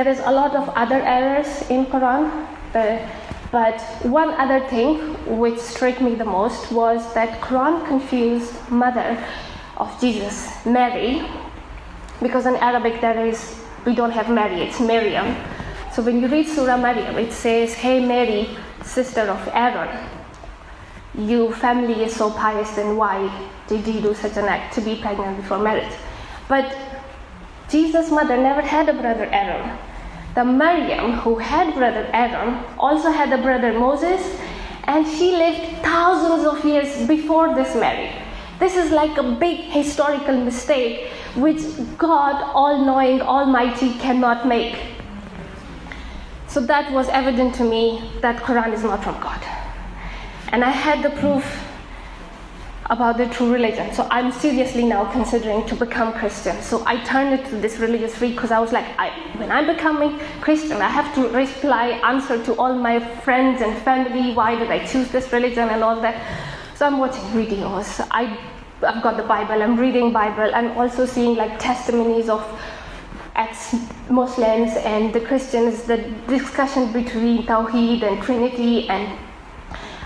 There is a lot of other errors in Quran, but one other thing which struck me the most was that Quran confused mother of Jesus, Mary, because in Arabic we don't have Mary, it's Maryam. So when you read Surah Maryam, it says, "Hey Mary, sister of Aaron, your family is so pious, then why did you do such an act to be pregnant before marriage?" But Jesus' mother never had a brother Aaron. The Maryam, who had brother Aaron, also had a brother Moses, and she lived thousands of years before this Mary. This is like a big historical mistake which God, all-knowing, almighty, cannot make. So that was evident to me that Quran is not from God. And I had the proof about the true religion. So I'm seriously now considering to become Christian. So I turned it to this religious freak because I was like, when I'm becoming Christian, I have to answer to all my friends and family, why did I choose this religion and all that. So I'm watching videos. I've got the Bible, I'm reading Bible. I'm also seeing like testimonies of ex-Muslims and the Christians, the discussion between Tawheed and Trinity, and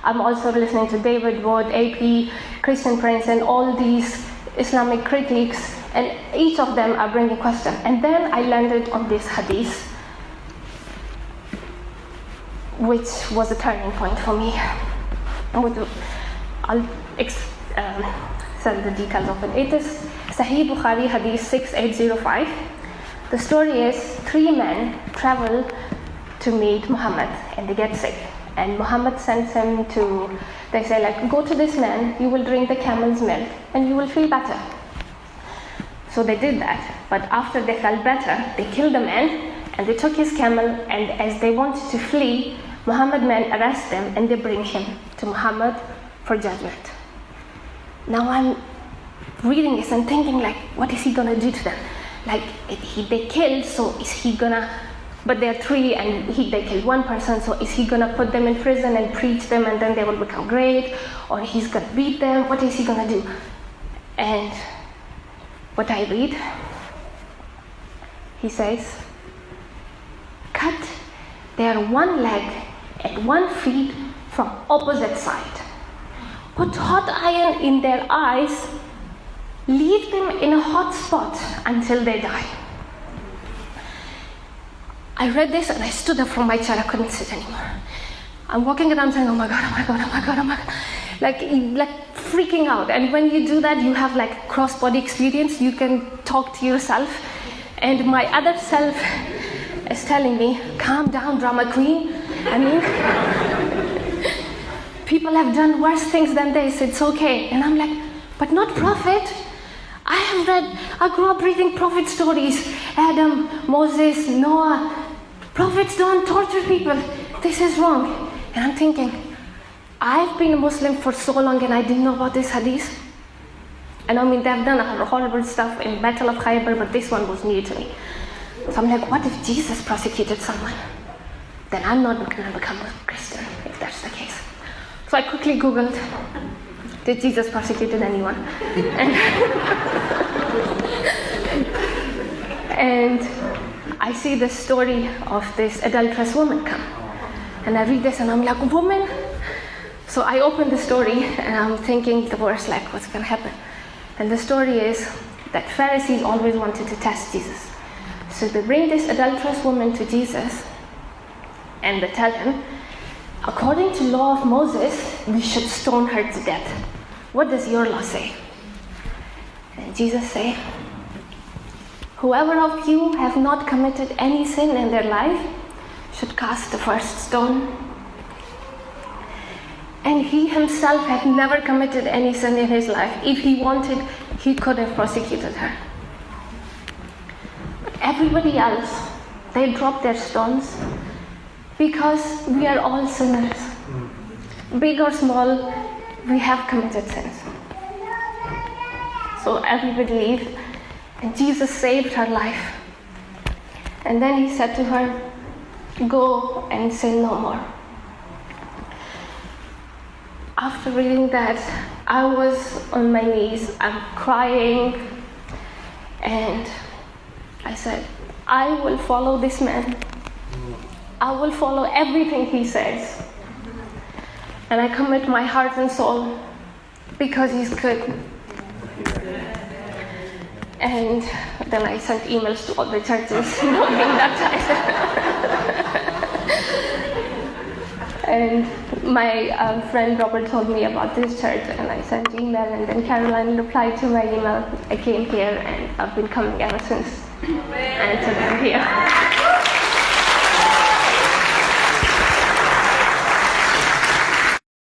I'm also listening to David Wood, AP, Christian Prince, and all these Islamic critics, and each of them are bringing questions. And then I landed on this hadith, which was a turning point for me. I'll tell the details of it. It is Sahih Bukhari Hadith 6805. The story is 3 men travel to meet Muhammad and they get sick. And Muhammad sends him they say like, go to this man, you will drink the camel's milk and you will feel better. So they did that, but after they felt better, they killed the man and they took his camel, and as they wanted to flee, Muhammad men arrest them and they bring him to Muhammad for judgment. Now I'm reading this and thinking like, what is he gonna do to them? Like, they killed, so is he gonna, but there are 3 and they killed 1 person, so is he gonna put them in prison and preach them and then they will become great? Or he's gonna beat them? What is he gonna do? And what I read, he says, cut their 1 leg and 1 feet from opposite side. Put hot iron in their eyes, leave them in a hot spot until they die. I read this and I stood up from my chair, I couldn't sit anymore. I'm walking around saying, oh my God, oh my God, oh my God, oh my God. Like freaking out. And when you do that, you have like cross-body experience, you can talk to yourself. And my other self is telling me, calm down, drama queen. I mean, people have done worse things than this, it's okay. And I'm like, but not prophet. I grew up reading prophet stories. Adam, Moses, Noah. Prophets don't torture people. This is wrong. And I'm thinking, I've been a Muslim for so long and I didn't know about this hadith. And I mean, they've done horrible stuff in Battle of Khaybar, but this one was new to me. So I'm like, what if Jesus prosecuted someone? Then I'm not going to become a Christian, if that's the case. So I quickly Googled, did Jesus prosecute anyone? And I see the story of this adulterous woman come. And I read this and I'm like, woman? So I open the story and I'm thinking the worst, like what's going to happen? And the story is that Pharisees always wanted to test Jesus. So they bring this adulterous woman to Jesus and they tell him, according to law of Moses, we should stone her to death. What does your law say? And Jesus say, whoever of you have not committed any sin in their life should cast the first stone. And he himself had never committed any sin in his life. If he wanted, he could have prosecuted her. But everybody else, they drop their stones because we are all sinners. Big or small, we have committed sins. So everybody leave, and Jesus saved her life. And then he said to her, go and sin no more. After reading that, I was on my knees, I'm crying, and I said, I will follow this man. I will follow everything he says. And I commit my heart and soul because he's good. And then I sent emails to all the churches being baptized. And my friend Robert told me about this church, and I sent email, and then Caroline replied to my email. I came here, and I've been coming ever since. And today I'm here.